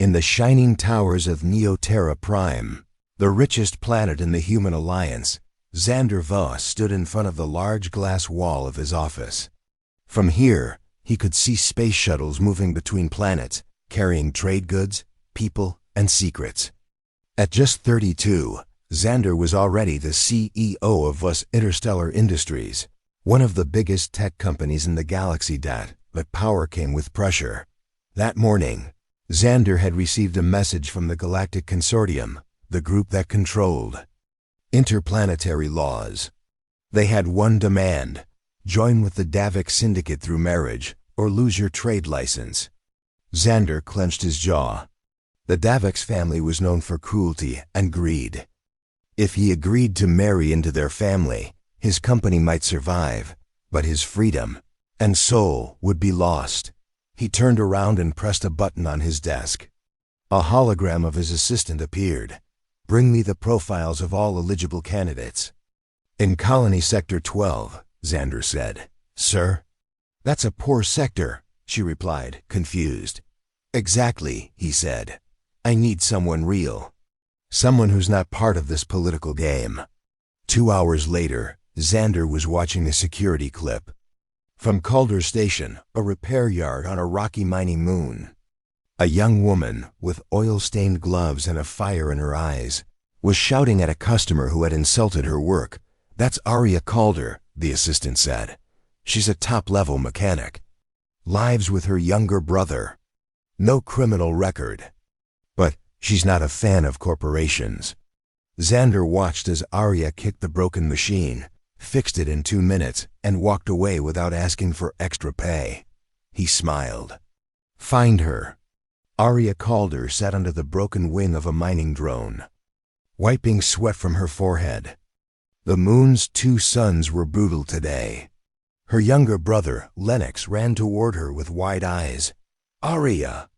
In the shining towers of Neoterra Prime, the richest planet in the human alliance, Xander Voss stood in front of the large glass wall of his office. From here, he could see space shuttles moving between planets, carrying trade goods, people, and secrets. At just 32, Xander was already the CEO of Voss Interstellar Industries, one of the biggest tech companies in the galaxy. But power came with pressure. That morning, Xander had received a message from the Galactic Consortium, the group that controlled interplanetary laws. They had one demand: join with the Davik Syndicate through marriage, or lose your trade license. Xander clenched his jaw. The Davik's family was known for cruelty and greed. If he agreed to marry into their family, his company might survive, but his freedom and soul would be lost. He turned around and pressed a button on his desk. A hologram of his assistant appeared. "Bring me the profiles of all eligible candidates." "In Colony Sector 12, Xander said. "Sir?" "That's a poor sector," she replied, confused. "Exactly," he said. "I need someone real. Someone who's not part of this political game." 2 hours later, Xander was watching a security clip. From Calder Station, a repair yard on a rocky mining moon, a young woman, with oil-stained gloves and a fire in her eyes, was shouting at a customer who had insulted her work. "That's Aria Calder," the assistant said. "She's a top-level mechanic. Lives with her younger brother. No criminal record. But she's not a fan of corporations." Xander watched as Aria kicked the broken machine, fixed it in 2 minutes, and walked away without asking for extra pay. He smiled. "Find her." Aria Calder sat under the broken wing of a mining drone, wiping sweat from her forehead. The moon's 2 suns were brutal today. Her younger brother, Lennox, ran toward her with wide eyes. "Aria!"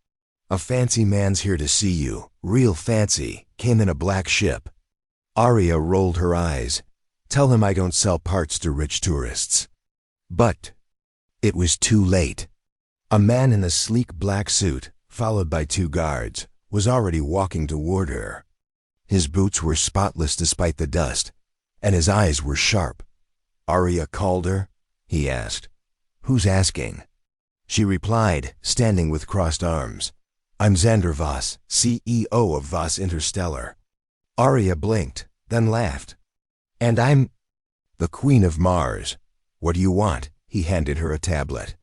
"A fancy man's here to see you. Real fancy. Came in a black ship." Aria rolled her eyes. "Tell him I don't sell parts to rich tourists." But it was too late. A man in a sleek black suit, followed by 2 guards, was already walking toward her. His boots were spotless despite the dust, and his eyes were sharp. "Aria Calder?" he asked. "Who's asking?" She replied, standing with crossed arms. "I'm Xander Voss, CEO of Voss Interstellar." Aria blinked, then laughed. "And I'm the Queen of Mars. What do you want?" He handed her a tablet.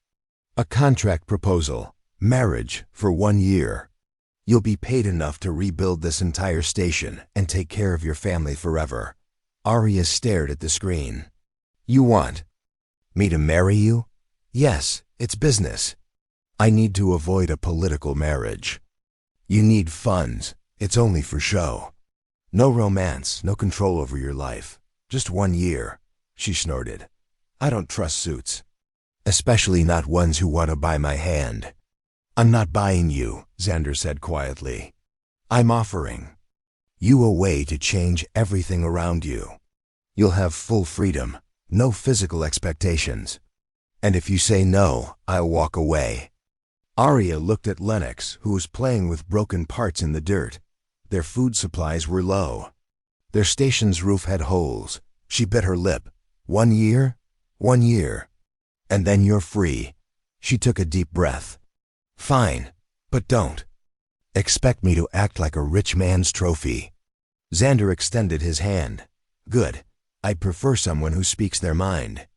"A contract proposal. Marriage for 1 year. You'll be paid enough to rebuild this entire station and take care of your family forever." Aria stared at the screen. "You want me to marry you?" "Yes, it's business. I need to avoid a political marriage." "You need funds. It's only for show. No romance, no control over your life. Just 1 year." She snorted. "I don't trust suits. Especially not ones who want to buy my hand." "I'm not buying you," Xander said quietly. "I'm offering you a way to change everything around you. You'll have full freedom, no physical expectations. And if you say no, I'll walk away." Aria looked at Lennox, who was playing with broken parts in the dirt. Their food supplies were low. Their station's roof had holes. She bit her lip. 1 year? 1 year. And then you're free." She took a deep breath. "Fine, but don't expect me to act like a rich man's trophy." Xander extended his hand. "Good. I prefer someone who speaks their mind."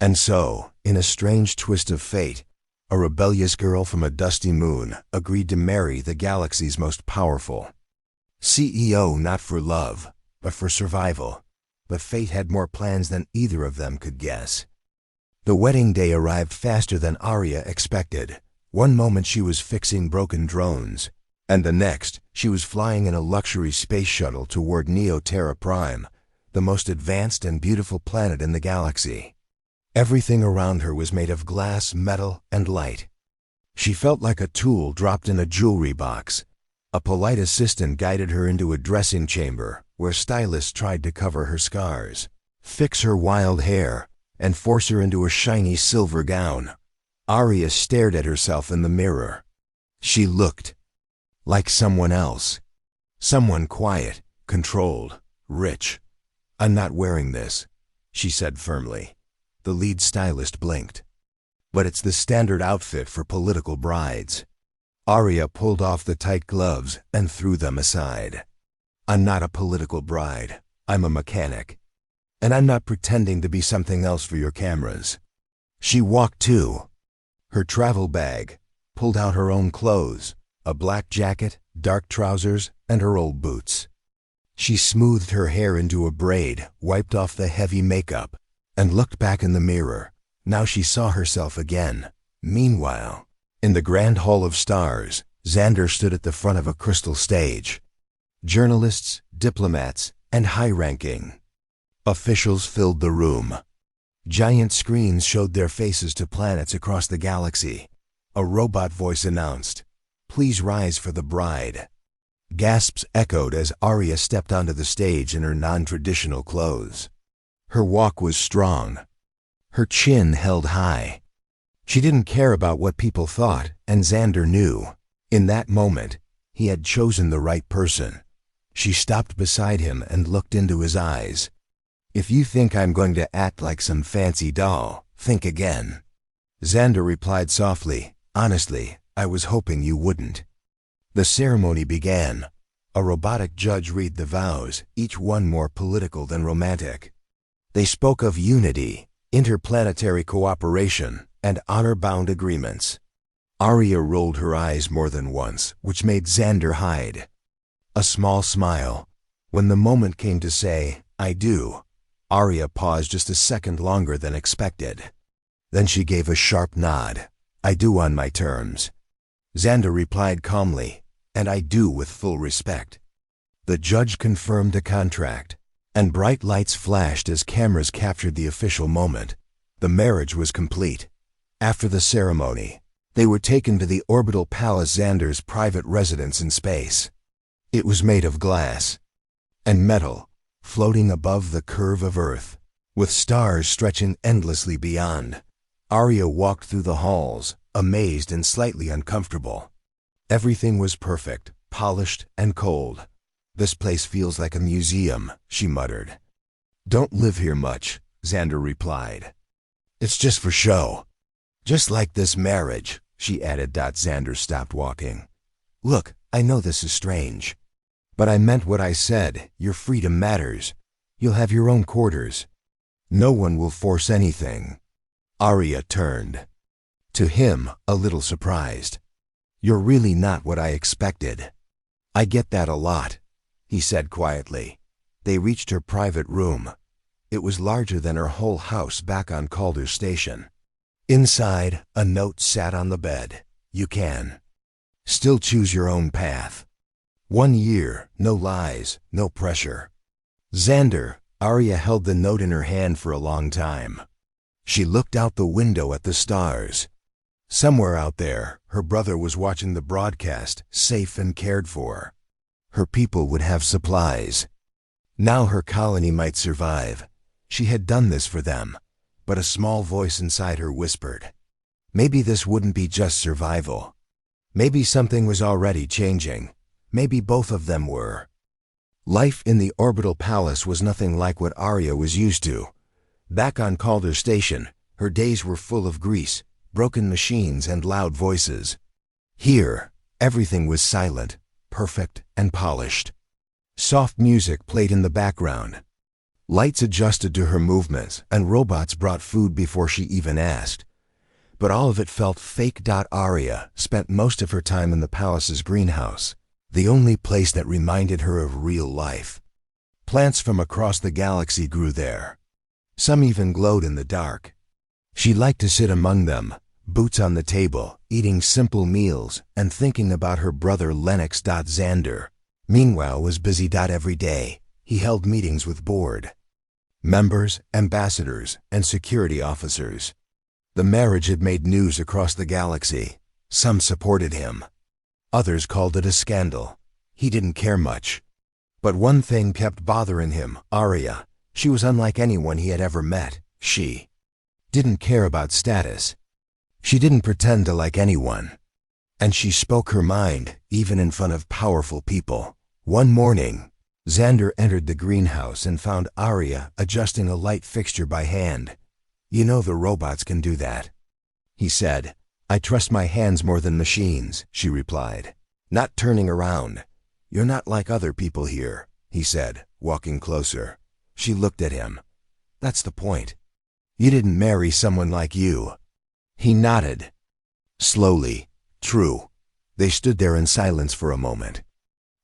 And so, in a strange twist of fate, a rebellious girl from a dusty moon agreed to marry the galaxy's most powerful CEO, not for love, but for survival. But fate had more plans than either of them could guess. The wedding day arrived faster than Aria expected. One moment she was fixing broken drones, and the next she was flying in a luxury space shuttle toward Neoterra Prime, the most advanced and beautiful planet in the galaxy. Everything around her was made of glass, metal, and light. She felt like a tool dropped in a jewelry box. A polite assistant guided her into a dressing chamber where stylists tried to cover her scars, fix her wild hair, and force her into a shiny silver gown. Aria stared at herself in the mirror. She looked Like someone else. Someone quiet, controlled, rich. I'm not wearing this, she said firmly. The lead stylist blinked. But it's the standard outfit for political brides. Arya pulled off the tight gloves and threw them aside. I'm not a political bride. I'm a mechanic. And I'm not pretending to be something else for your cameras. She walked to her travel bag, pulled out her own clothes, a black jacket, dark trousers, and her old boots. She smoothed her hair into a braid, wiped off the heavy makeup, and looked back in the mirror. Now she saw herself again. Meanwhile, in the Grand Hall of Stars, Xander stood at the front of a crystal stage. Journalists, diplomats, and high-ranking officials filled the room. Giant screens showed their faces to planets across the galaxy. A robot voice announced, "Please rise for the bride." Gasps echoed as Arya stepped onto the stage in her non-traditional clothes. Her walk was strong. Her chin held high. She didn't care about what people thought, and Xander knew. In that moment, he had chosen the right person. She stopped beside him and looked into his eyes. "If you think I'm going to act like some fancy doll, think again." Xander replied softly, "Honestly, I was hoping you wouldn't." The ceremony began. A robotic judge read the vows, each one more political than romantic. They spoke of unity, interplanetary cooperation, and honor-bound agreements. Arya rolled her eyes more than once, which made Xander hide a small smile. When the moment came to say, "I do," Arya paused just a second longer than expected. Then she gave a sharp nod. "I do on my terms." Xander replied calmly, "And I do with full respect." The judge confirmed the contract, and bright lights flashed as cameras captured the official moment. The marriage was complete. After the ceremony, they were taken to the orbital palace, Xander's private residence in space. It was made of glass and metal, floating above the curve of Earth, with stars stretching endlessly beyond. Arya walked through the halls, amazed and slightly uncomfortable. Everything was perfect, polished and cold. "This place feels like a museum," she muttered. "Don't live here much," Xander replied. "It's just for show." "Just like this marriage," she added. Xander stopped walking. "Look, I know this is strange, but I meant what I said. Your freedom matters. You'll have your own quarters. No one will force anything." Arya turned to him, a little surprised. "You're really not what I expected." "I get that a lot," he said quietly. They reached her private room. It was larger than her whole house back on Calder Station. Inside, a note sat on the bed. "You can still choose your own path. 1 year, no lies, no pressure." Xander, Arya held the note in her hand for a long time. She looked out the window at the stars. Somewhere out there, her brother was watching the broadcast, safe and cared for. Her people would have supplies. Now her colony might survive. She had done this for them. But a small voice inside her whispered, maybe this wouldn't be just survival. Maybe something was already changing. Maybe both of them were. Life in the orbital palace was nothing like what Arya was used to. Back on Calder Station, her days were full of grease, broken machines, and loud voices. Here, everything was silent, perfect, and polished. Soft music played in the background. Lights adjusted to her movements, and robots brought food before she even asked. But all of it felt fake. Arya spent most of her time in the palace's greenhouse, the only place that reminded her of real life. Plants from across the galaxy grew there. Some even glowed in the dark. She liked to sit among them, boots on the table, eating simple meals and thinking about her brother Lennox. Xander, meanwhile, was busy. Every day, he held meetings with board members, ambassadors, and security officers. The marriage had made news across the galaxy. Some supported him. Others called it a scandal. He didn't care much. But one thing kept bothering him, Arya. She was unlike anyone he had ever met. She didn't care about status. She didn't pretend to like anyone. And she spoke her mind, even in front of powerful people. One morning, Xander entered the greenhouse and found Arya adjusting a light fixture by hand. "You know the robots can do that," he said. "I trust my hands more than machines," she replied, not turning around. "You're not like other people here," he said, walking closer. She looked at him. "That's the point. You didn't marry someone like you." He nodded. Slowly. "True." They stood there in silence for a moment.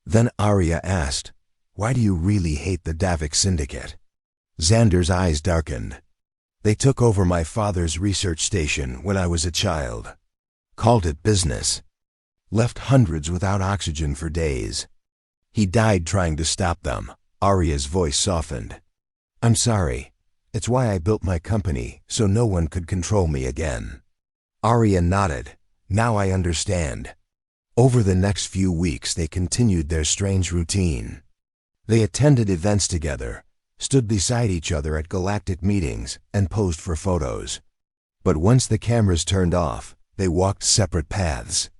Then Arya asked, "Why do you really hate the Davik Syndicate?" Xander's eyes darkened. "They took over my father's research station when I was a child. Called it business. Left hundreds without oxygen for days. He died trying to stop them." Arya's voice softened. "I'm sorry. It's why I built my company, so no one could control me again." Arya nodded. "Now I understand." Over the next few weeks they continued their strange routine. They attended events together, stood beside each other at galactic meetings, and posed for photos. But once the cameras turned off, they walked separate paths.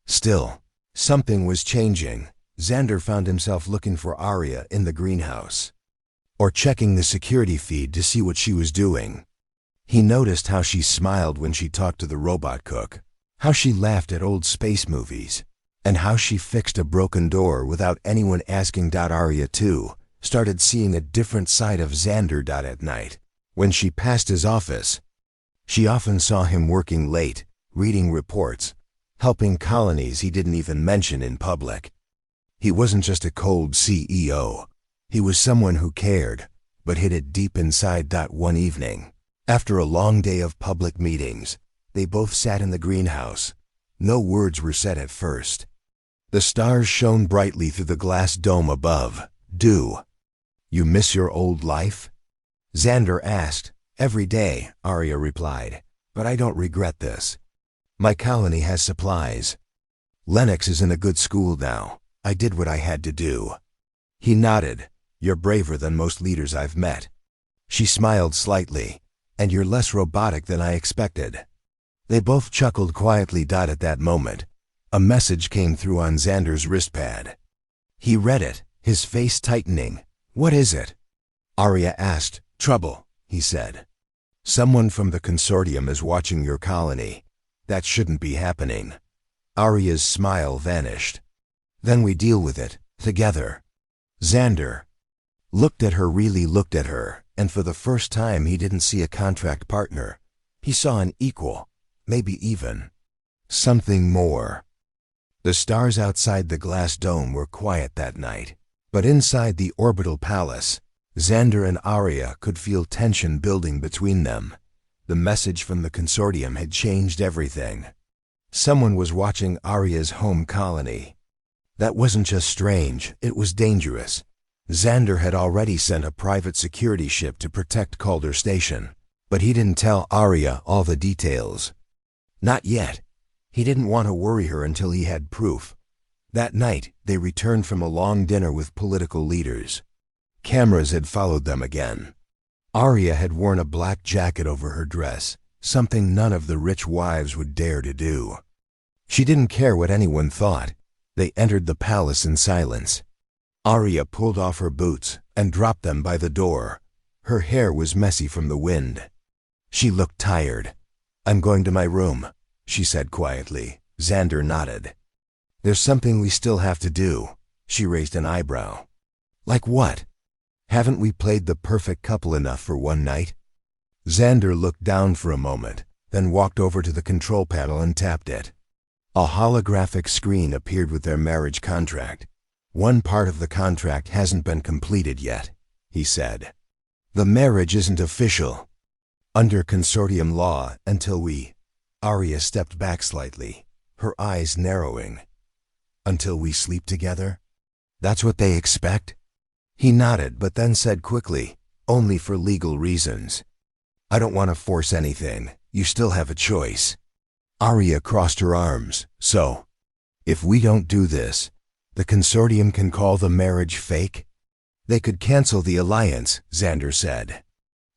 Still, something was changing. Xander found himself looking for Arya in the greenhouse, or checking the security feed to see what she was doing. He noticed how she smiled when she talked to the robot cook, how she laughed at old space movies, and how she fixed a broken door without anyone asking. Arya, too, started seeing a different side of Xander. At night, when she passed his office, she often saw him working late, reading reports, helping colonies he didn't even mention in public. He wasn't just a cold CEO. He was someone who cared, but hid it deep inside. One evening, after a long day of public meetings, they both sat in the greenhouse. No words were said at first. The stars shone brightly through the glass dome above. "Do you miss your old life?" Xander asked. "Every day," Arya replied, "but I don't regret this. My colony has supplies. Lennox is in a good school now. I did what I had to do." He nodded. "You're braver than most leaders I've met." She smiled slightly. "And you're less robotic than I expected." They both chuckled quietly. At that moment, a message came through on Xander's wristpad. He read it, his face tightening. "What is it?" Arya asked. "Trouble," he said. "Someone from the consortium is watching your colony. That shouldn't be happening." Arya's smile vanished. "Then we deal with it, together." Xander looked at her, really looked at her, and for the first time he didn't see a contract partner. He saw an equal, maybe even something more. The stars outside the glass dome were quiet that night, but inside the orbital palace, Xander and Arya could feel tension building between them. The message from the consortium had changed everything. Someone was watching Arya's home colony. That wasn't just strange, it was dangerous. Xander had already sent a private security ship to protect Calder Station, but he didn't tell Arya all the details. Not yet. He didn't want to worry her until he had proof. That night, they returned from a long dinner with political leaders. Cameras had followed them again. Arya had worn a black jacket over her dress, something none of the rich wives would dare to do. She didn't care what anyone thought. They entered the palace in silence. Arya pulled off her boots and dropped them by the door. Her hair was messy from the wind. She looked tired. "I'm going to my room," she said quietly. Xander nodded. "There's something we still have to do." She raised an eyebrow. "Like what? Haven't we played the perfect couple enough for one night?" Xander looked down for a moment, then walked over to the control panel and tapped it. A holographic screen appeared with their marriage contract. "One part of the contract hasn't been completed yet," he said. "The marriage isn't official under consortium law until we—" Arya stepped back slightly, her eyes narrowing. "Until we sleep together? That's what they expect?" He nodded, but then said quickly, "Only for legal reasons. I don't want to force anything. You still have a choice." Arya crossed her arms. "So, if we don't do this, the consortium can call the marriage fake?" "They could cancel the alliance," Xander said.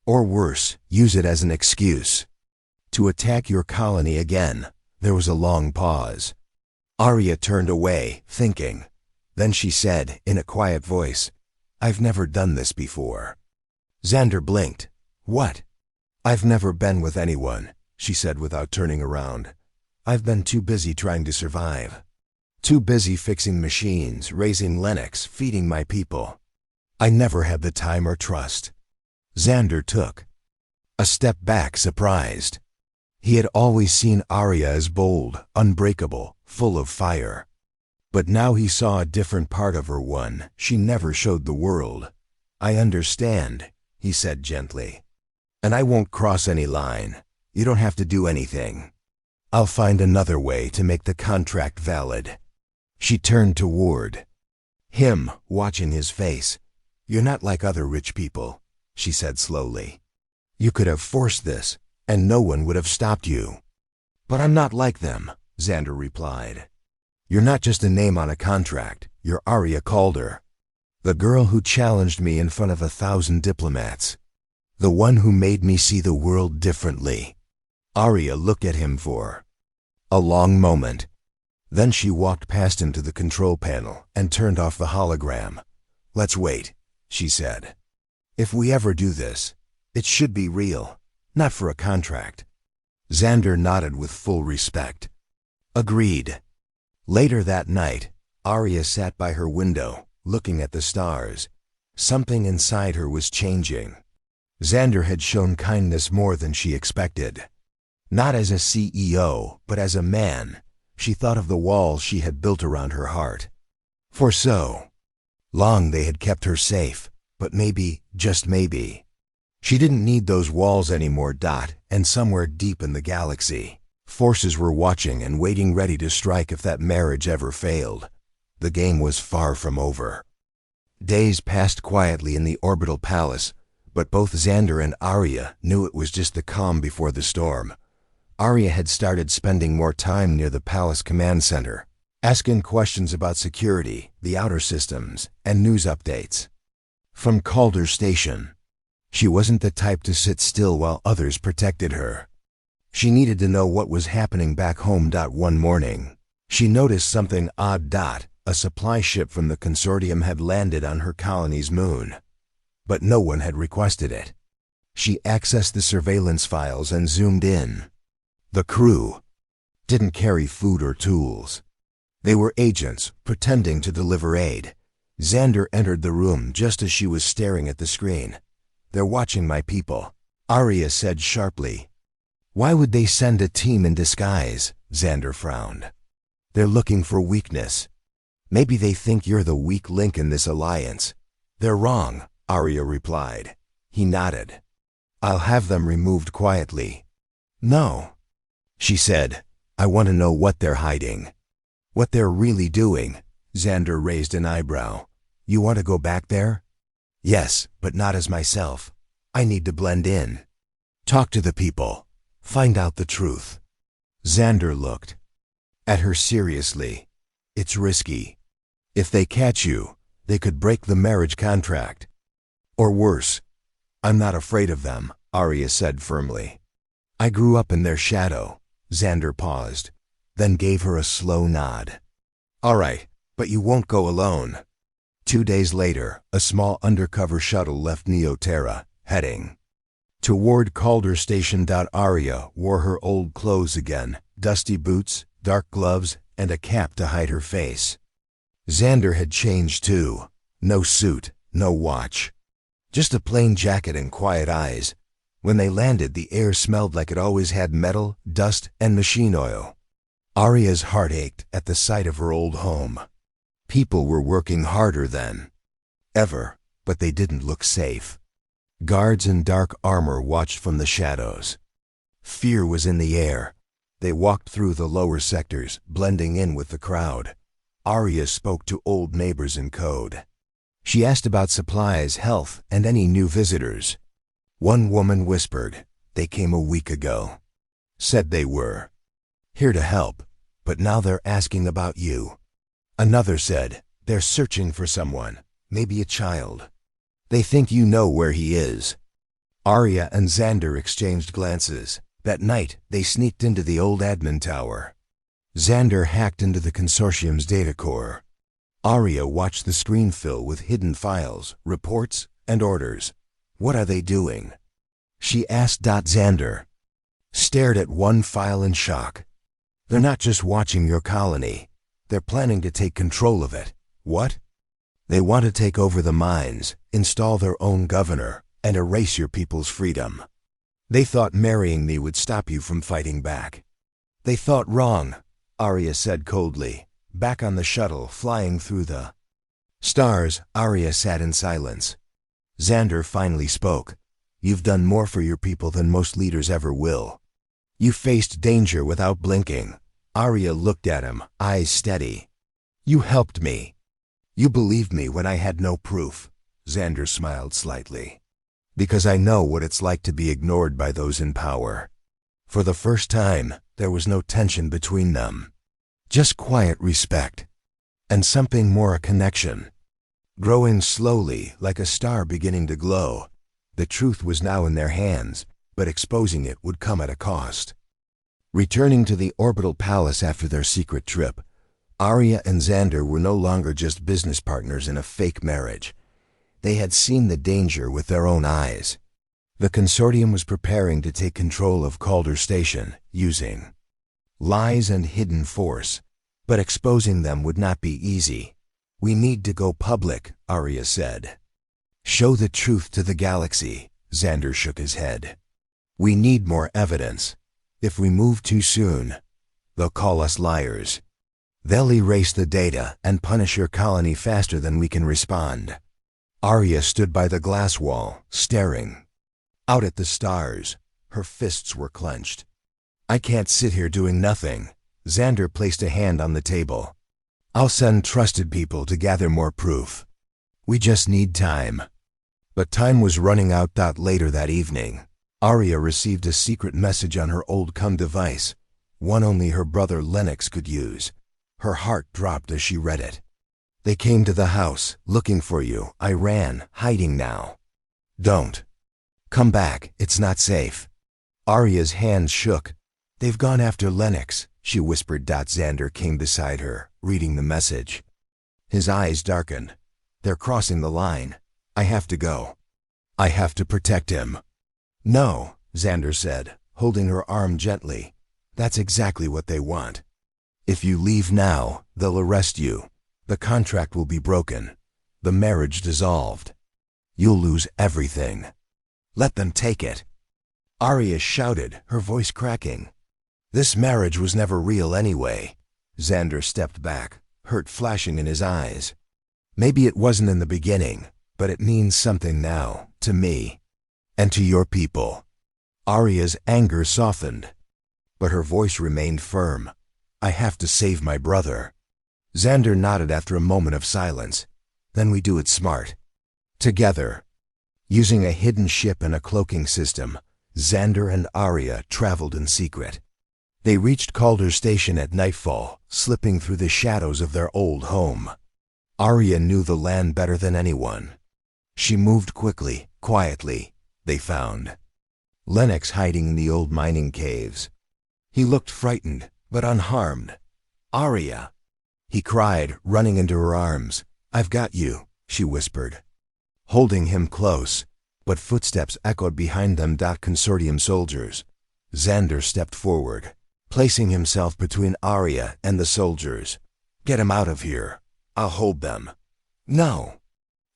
"Or worse, use it as an excuse to attack your colony again." There was a long pause. Arya turned away, thinking. Then she said, in a quiet voice, "I've never done this before." Xander blinked. "What?" "I've never been with anyone," she said without turning around. "I've been too busy trying to survive. Too busy fixing machines, raising Lennox, feeding my people. I never had the time or trust." Xander took a step back, surprised. He had always seen Arya as bold, unbreakable, full of fire. But now he saw a different part of her, one she never showed the world. "I understand," he said gently. "And I won't cross any line. You don't have to do anything. I'll find another way to make the contract valid." She turned toward him, watching his face. "You're not like other rich people," she said slowly. "You could have forced this, and no one would have stopped you." "But I'm not like them," Xander replied. "You're not just a name on a contract. You're Arya Calder, the girl who challenged me in front of 1,000 diplomats. The one who made me see the world differently." Arya looked at him for a long moment. Then she walked past him to the control panel and turned off the hologram. "Let's wait," she said. "If we ever do this, it should be real, not for a contract." Xander nodded with full respect. "Agreed." Later that night, Arya sat by her window, looking at the stars. Something inside her was changing. Xander had shown kindness more than she expected. Not as a CEO, but as a man. She thought of the walls she had built around her heart. For so long they had kept her safe, but maybe, just maybe, she didn't need those walls anymore. And somewhere deep in the galaxy, forces were watching and waiting, ready to strike if that marriage ever failed. The game was far from over. Days passed quietly in the orbital palace, but both Xander and Arya knew it was just the calm before the storm. Arya had started spending more time near the palace command center, asking questions about security, the outer systems, and news updates. From Calder Station, she wasn't the type to sit still while others protected her. She needed to know what was happening back home. One morning, she noticed something odd. A supply ship from the consortium had landed on her colony's moon, but no one had requested it. She accessed the surveillance files and zoomed in. The crew didn't carry food or tools. They were agents pretending to deliver aid. Xander entered the room just as she was staring at the screen. "They're watching my people," Arya said sharply. "Why would they send a team in disguise?" Xander frowned. "They're looking for weakness. Maybe they think you're the weak link in this alliance." "They're wrong," Arya replied. He nodded. "I'll have them removed quietly." "No," she said. "I want to know what they're hiding. What they're really doing." Xander raised an eyebrow. "You want to go back there?" "Yes, but not as myself. I need to blend in. Talk to the people. Find out the truth." Xander looked at her seriously. "It's risky. If they catch you, they could break the marriage contract. Or worse." "I'm not afraid of them," Arya said firmly. "I grew up in their shadow." Xander paused, then gave her a slow nod. "All right, but you won't go alone." 2 days later, a small undercover shuttle left Neoterra, heading toward Calder Station. Arya wore her old clothes again, dusty boots, dark gloves, and a cap to hide her face. Xander had changed too. No suit, no watch. Just a plain jacket and quiet eyes. When they landed, the air smelled like it always had: metal, dust, and machine oil. Arya's heart ached at the sight of her old home. People were working harder than ever, but they didn't look safe. Guards in dark armor watched from the shadows. Fear was in the air. They walked through the lower sectors, blending in with the crowd. Arya spoke to old neighbors in code. She asked about supplies, health, and any new visitors. One woman whispered, "They came a week ago. Said they were here to help, but now they're asking about you." Another said, "They're searching for someone, maybe a child. They think you know where he is." Arya and Xander exchanged glances. That night, they sneaked into the old admin tower. Xander hacked into the consortium's data core. Arya watched the screen fill with hidden files, reports, and orders. What are they doing? She asked. Xander stared at one file in shock. They're not just watching your colony. They're planning to take control of it. What? They want to take over the mines, install their own governor, and erase your people's freedom. They thought marrying me would stop you from fighting back. They thought wrong, Arya said coldly. Back on the shuttle, flying through the stars, Arya sat in silence. Xander finally spoke. You've done more for your people than most leaders ever will. You faced danger without blinking. Arya looked at him, eyes steady. You helped me. You believed me when I had no proof. Xander smiled slightly. Because I know what it's like to be ignored by those in power. For the first time, there was no tension between them. Just quiet respect. And something more, a connection. Growing slowly, like a star beginning to glow. The truth was now in their hands, but exposing it would come at a cost. Returning to the orbital palace after their secret trip, Arya and Xander were no longer just business partners in a fake marriage. They had seen the danger with their own eyes. The consortium was preparing to take control of Calder Station, using lies and hidden force. But exposing them would not be easy. We need to go public, Arya said. Show the truth to the galaxy, Xander shook his head. We need more evidence. If we move too soon, they'll call us liars. They'll erase the data and punish your colony faster than we can respond. Arya stood by the glass wall, staring out at the stars. Her fists were clenched. I can't sit here doing nothing. Xander placed a hand on the table. I'll send trusted people to gather more proof. We just need time. But time was running out. Later that evening, Arya received a secret message on her old device, one only her brother Lennox could use. Her heart dropped as she read it. They came to the house, looking for you. I ran, hiding now. Don't come back, it's not safe. Arya's hands shook. They've gone after Lennox, she whispered. Xander came beside her, reading the message. His eyes darkened. They're crossing the line. I have to go. I have to protect him. No, Xander said, holding her arm gently. That's exactly what they want. If you leave now, they'll arrest you. The contract will be broken. The marriage dissolved. You'll lose everything. Let them take it. Arya shouted, her voice cracking. This marriage was never real anyway. Xander stepped back, hurt flashing in his eyes. Maybe it wasn't in the beginning, but it means something now, to me. And to your people. Arya's anger softened, but her voice remained firm. I have to save my brother. Xander nodded after a moment of silence. Then we do it smart. Together. Using a hidden ship and a cloaking system, Xander and Arya traveled in secret. They reached Calder Station at nightfall, slipping through the shadows of their old home. Arya knew the land better than anyone. She moved quickly, quietly. They found Lennox hiding in the old mining caves. He looked frightened, but unharmed. Arya, he cried, running into her arms. I've got you, she whispered, holding him close, but footsteps echoed behind them. Consortium soldiers. Xander stepped forward, placing himself between Arya and the soldiers. Get him out of here. I'll hold them. No,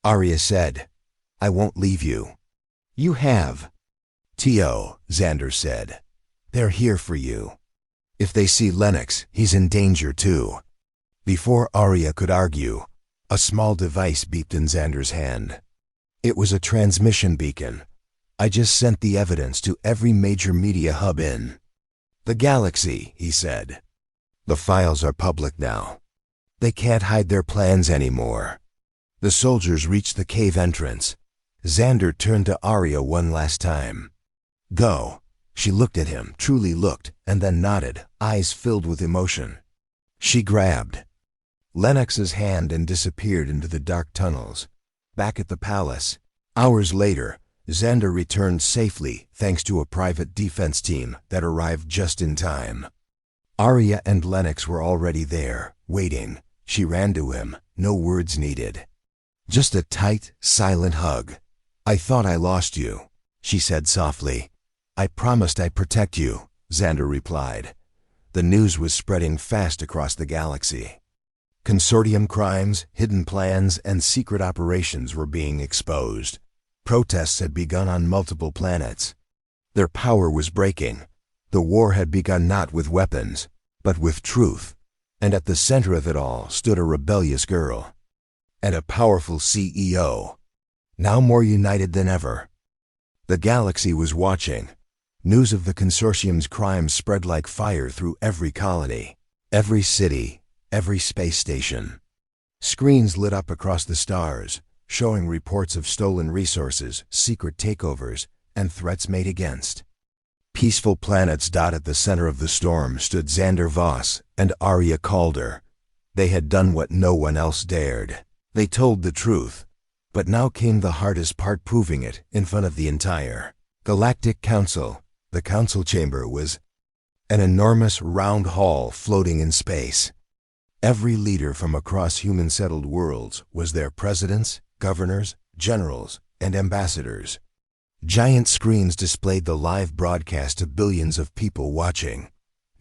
Arya said. I won't leave you. You have. Tio, Xander said. They're here for you. If they see Lennox, he's in danger too. Before Arya could argue, a small device beeped in Xander's hand. It was a transmission beacon. I just sent the evidence to every major media hub in the galaxy, he said. The files are public now. They can't hide their plans anymore. The soldiers reached the cave entrance. Xander turned to Arya one last time. Go. She looked at him, truly looked, and then nodded, eyes filled with emotion. She grabbed Lennox's hand and disappeared into the dark tunnels. Back at the palace, hours later, Xander returned safely thanks to a private defense team that arrived just in time. Arya and Lennox were already there, waiting. She ran to him, no words needed. Just a tight, silent hug. "I thought I lost you," she said softly. "I promised I'd protect you," Xander replied. The news was spreading fast across the galaxy. Consortium crimes, hidden plans, and secret operations were being exposed. Protests had begun on multiple planets. Their power was breaking. The war had begun not with weapons, but with truth. And at the center of it all stood a rebellious girl. And a powerful CEO, now more united than ever. The galaxy was watching. News of the consortium's crimes spread like fire through every colony, every city, every space station. Screens lit up across the stars, showing reports of stolen resources, secret takeovers, and threats made against. Peaceful planets dotted the center of the storm stood Xander Voss and Arya Calder. They had done what no one else dared. They told the truth. But now came the hardest part, proving it in front of the entire Galactic Council. The council chamber was an enormous round hall floating in space. Every leader from across human-settled worlds was there: presidents, governors, generals, and ambassadors. Giant screens displayed the live broadcast to billions of people watching.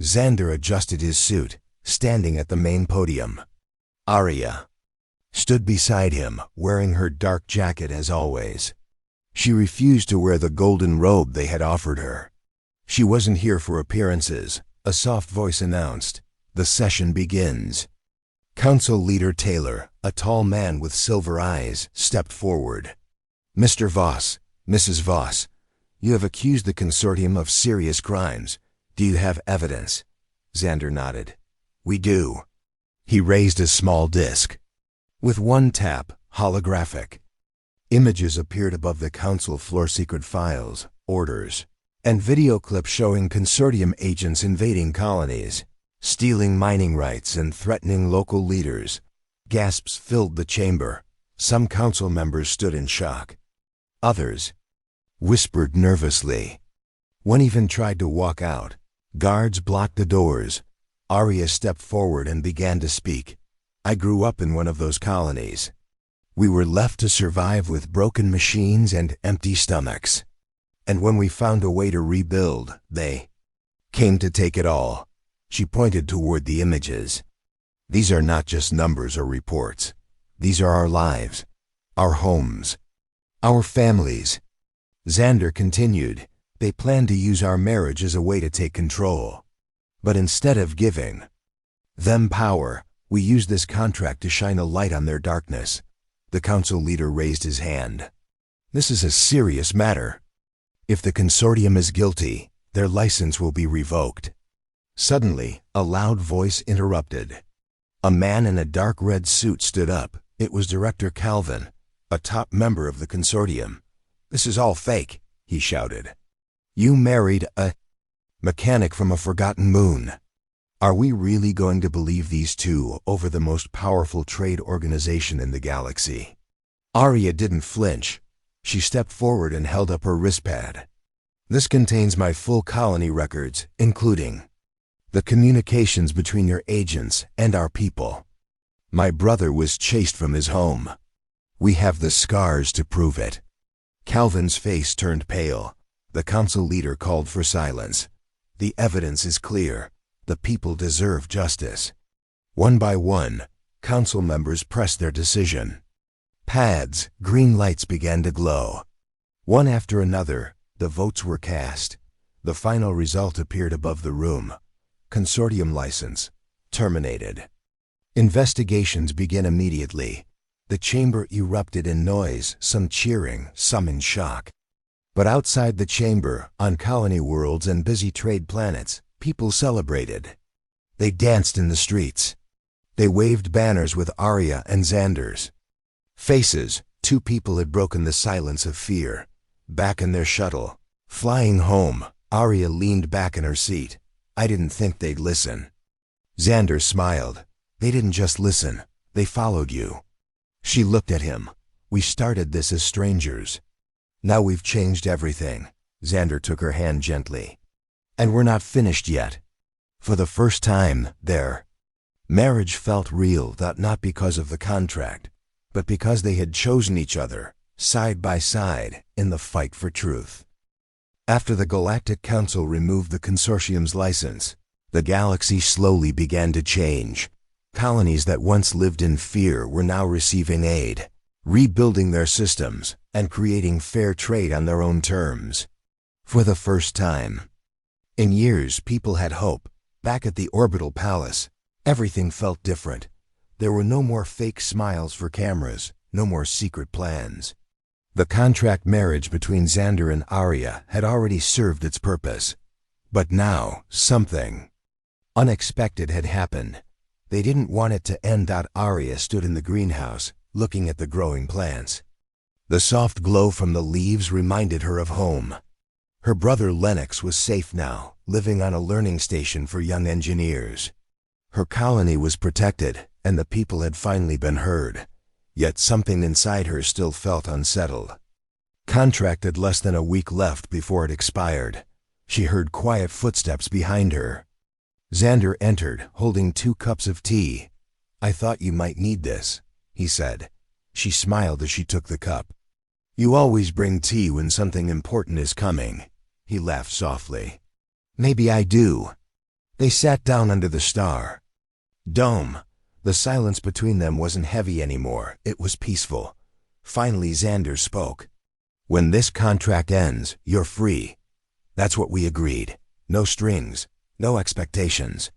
Xander adjusted his suit, standing at the main podium. Arya stood beside him, wearing her dark jacket as always. She refused to wear the golden robe they had offered her. She wasn't here for appearances, a soft voice announced. The session begins. Council Leader Taylor, a tall man with silver eyes, stepped forward. "Mr. Voss, Mrs. Voss, you have accused the consortium of serious crimes. Do you have evidence?" Xander nodded. "We do." He raised a small disc. With one tap, holographic images appeared above the council floor: secret files, orders, and video clips showing consortium agents invading colonies, stealing mining rights, and threatening local leaders. Gasps filled the chamber. Some council members stood in shock. Others whispered nervously. One even tried to walk out. Guards blocked the doors. Arya stepped forward and began to speak. "I grew up in one of those colonies. We were left to survive with broken machines and empty stomachs. And when we found a way to rebuild, they came to take it all." She pointed toward the images. "These are not just numbers or reports. These are our lives, our homes, our families." Xander continued. "They plan to use our marriage as a way to take control. But instead of giving them power, we use this contract to shine a light on their darkness." The council leader raised his hand. "This is a serious matter. If the consortium is guilty, their license will be revoked." Suddenly, a loud voice interrupted. A man in a dark red suit stood up. It was Director Calvin, a top member of the consortium. "This is all fake," he shouted. "You married a mechanic from a forgotten moon. Are we really going to believe these two over the most powerful trade organization in the galaxy?" Arya didn't flinch. She stepped forward and held up her wristpad. "This contains my full colony records, including the communications between your agents and our people. My brother was chased from his home. We have the scars to prove it." Calvin's face turned pale. The council leader called for silence. "The evidence is clear. The people deserve justice." One by one, council members pressed their decision. Pads, green lights began to glow. One after another, the votes were cast. The final result appeared above the room. Consortium license terminated. Investigations began immediately. The chamber erupted in noise, some cheering, some in shock. But outside the chamber, on colony worlds and busy trade planets, people celebrated. They danced in the streets. They waved banners with Arya and Xander's faces. Two people had broken the silence of fear. Back in their shuttle, flying home, Arya leaned back in her seat. "I didn't think they'd listen." Xander smiled. "They didn't just listen. They followed you." She looked at him. "We started this as strangers. Now we've changed everything." Xander took her hand gently. "And we're not finished yet. For the first time, their marriage felt real, not because of the contract, but because they had chosen each other, side by side, in the fight for truth. After the Galactic Council removed the consortium's license, the galaxy slowly began to change. Colonies that once lived in fear were now receiving aid, rebuilding their systems, and creating fair trade on their own terms. For the first time in years, people had hope. Back at the orbital palace, everything felt different. There were no more fake smiles for cameras, no more secret plans. The contract marriage between Xander and Arya had already served its purpose. But now, something unexpected had happened. They didn't want it to end. Arya stood in the greenhouse, looking at the growing plants. The soft glow from the leaves reminded her of home. Her brother Lennox was safe now, living on a learning station for young engineers. Her colony was protected, and the people had finally been heard. Yet something inside her still felt unsettled. Contract had less than a week left before it expired. She heard quiet footsteps behind her. Xander entered, holding 2 cups of tea. "I thought you might need this," he said. She smiled as she took the cup. "You always bring tea when something important is coming," he laughed softly. "Maybe I do." They sat down under the star dome. The silence between them wasn't heavy anymore, it was peaceful. Finally Xander spoke. "When this contract ends, you're free. That's what we agreed. No strings, no expectations."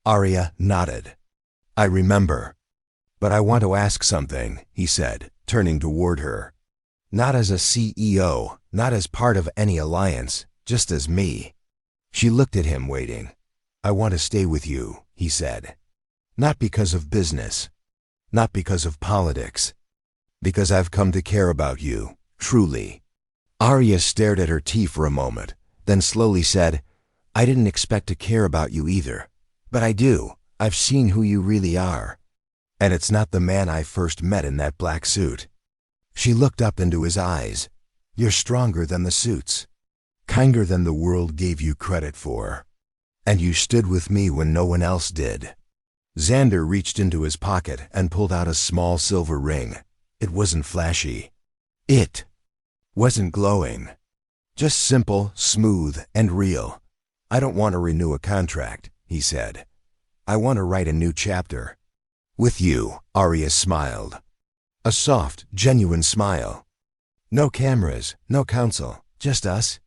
Arya nodded. "I remember. But I want to ask something," he said, turning toward her. "Not as a CEO, not as part of any alliance, just as me." She looked at him, waiting. "I want to stay with you," he said. "Not because of business, not because of politics, because I've come to care about you, truly." Arya stared at her tea for a moment, then slowly said, "I didn't expect to care about you either, but I do. I've seen who you really are. And it's not the man I first met in that black suit." She looked up into his eyes. "You're stronger than the suits, kinder than the world gave you credit for. And you stood with me when no one else did." Xander reached into his pocket and pulled out a small silver ring. It wasn't flashy. It wasn't glowing. Just simple, smooth, and real. "I don't want to renew a contract," he said. "I want to write a new chapter. With you." Arya smiled. A soft, genuine smile. "No cameras, no council, just us?"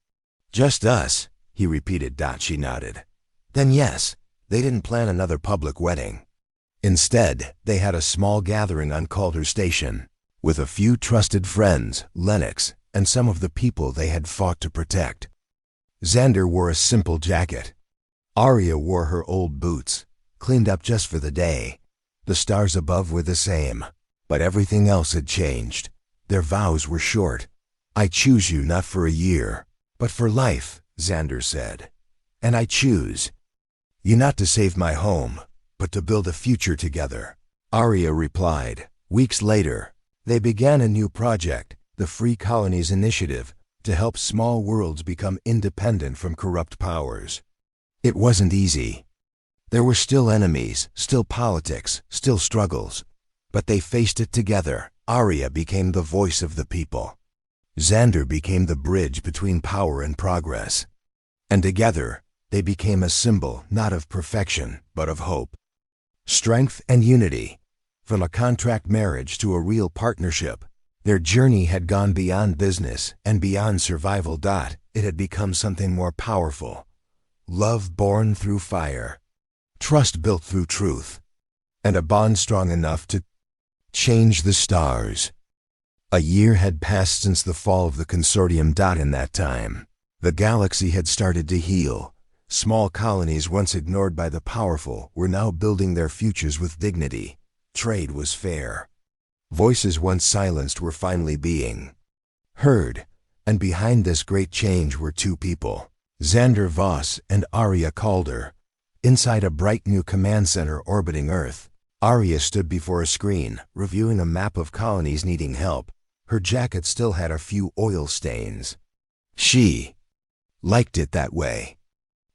"Just us," he repeated. She nodded. "Then yes, they didn't plan another public wedding. Instead, they had a small gathering on Calder Station, with a few trusted friends, Lennox, and some of the people they had fought to protect." Xander wore a simple jacket. Arya wore her old boots, cleaned up just for the day. The stars above were the same, but everything else had changed. Their vows were short. "I choose you not for a year, but for life," Xander said. "And I choose you not to save my home, but to build a future together." Arya replied. Weeks later, they began a new project, the Free Colonies Initiative, to help small worlds become independent from corrupt powers. It wasn't easy. There were still enemies, still politics, still struggles. But they faced it together. Arya became the voice of the people. Xander became the bridge between power and progress. And together, they became a symbol not of perfection, but of hope. Strength and unity. From a contract marriage to a real partnership, their journey had gone beyond business and beyond survival. It had become something more powerful. Love born through fire. Trust built through truth. And a bond strong enough to change the stars. A year had passed since the fall of the consortium. In that time, the galaxy had started to heal. Small colonies once ignored by the powerful were now building their futures with dignity. Trade was fair. Voices once silenced were finally being heard. And behind this great change were 2 people, Xander Voss and Arya Calder. Inside a bright new command center orbiting Earth, Arya stood before a screen, reviewing a map of colonies needing help. Her jacket still had a few oil stains. She liked it that way.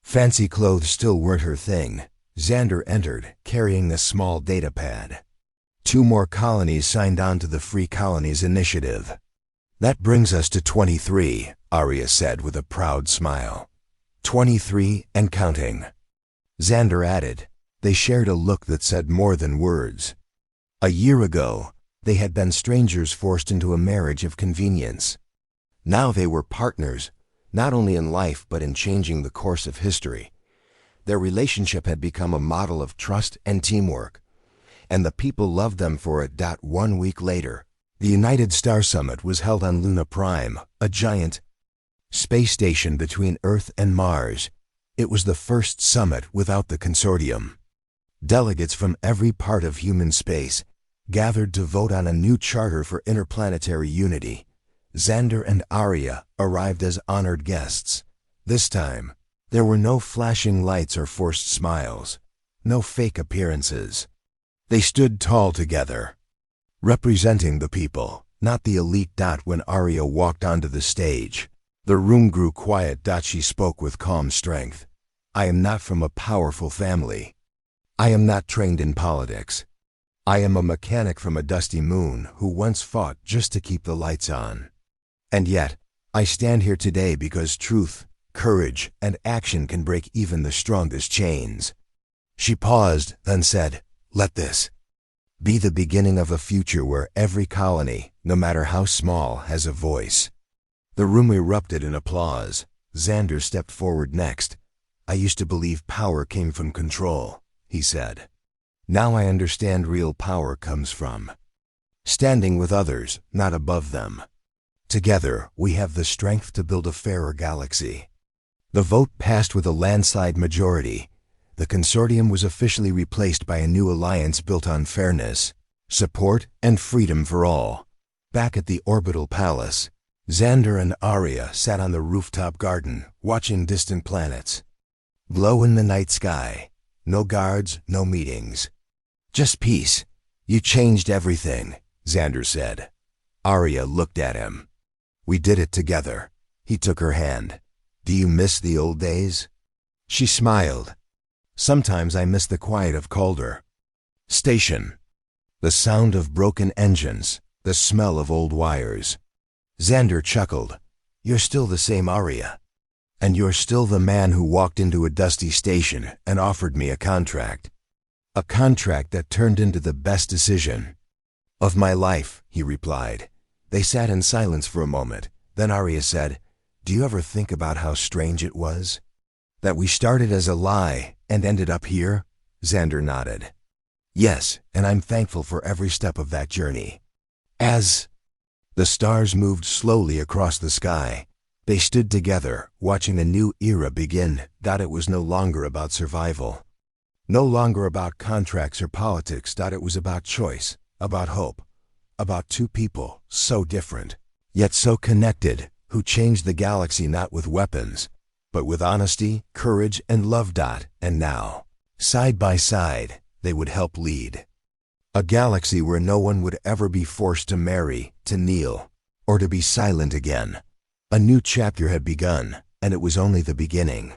Fancy clothes still weren't her thing. Xander entered, carrying a small data pad. 2 more colonies signed on to the Free Colonies Initiative. That brings us to 23, Arya said with a proud smile. 23 and counting. Xander added. They shared a look that said more than words. A year ago, they had been strangers forced into a marriage of convenience. Now they were partners, not only in life but in changing the course of history. Their relationship had become a model of trust and teamwork, and the people loved them for it. 1 week later, the United Star Summit was held on Luna Prime, a giant space station between Earth and Mars. It was the first summit without the consortium. Delegates from every part of human space gathered to vote on a new charter for interplanetary unity. Xander and Arya arrived as honored guests. This time, there were no flashing lights or forced smiles, no fake appearances. They stood tall together, representing the people, not the elite. When Arya walked onto the stage, the room grew quiet. She spoke with calm strength. I am not from a powerful family. I am not trained in politics. I am a mechanic from a dusty moon who once fought just to keep the lights on. And yet, I stand here today because truth, courage, and action can break even the strongest chains. She paused, then said, let this be the beginning of a future where every colony, no matter how small, has a voice. The room erupted in applause. Xander stepped forward next. I used to believe power came from control, he said. Now I understand real power comes from standing with others, not above them. Together, we have the strength to build a fairer galaxy. The vote passed with a landslide majority. The consortium was officially replaced by a new alliance built on fairness, support, and freedom for all. Back at the orbital palace, Xander and Arya sat on the rooftop garden, watching distant planets glow in the night sky. No guards, no meetings. Just peace. You changed everything, Xander said. Arya looked at him. We did it together. He took her hand. Do you miss the old days? She smiled. Sometimes I miss the quiet of Calder Station, the sound of broken engines, the smell of old wires. Xander chuckled. You're still the same Arya. And you're still the man who walked into a dusty station and offered me a contract. A contract that turned into the best decision of my life, he replied. They sat in silence for a moment. Then Arya said, do you ever think about how strange it was? That we started as a lie and ended up here? Xander nodded. Yes, and I'm thankful for every step of that journey. As the stars moved slowly across the sky, they stood together, watching a new era begin. It was no longer about survival. No longer about contracts or politics. It was about choice, about hope, about 2 people, so different, yet so connected, who changed the galaxy not with weapons, but with honesty, courage, and love. And now, side by side, they would help lead a galaxy where no one would ever be forced to marry, to kneel, or to be silent again. A new chapter had begun, and it was only the beginning.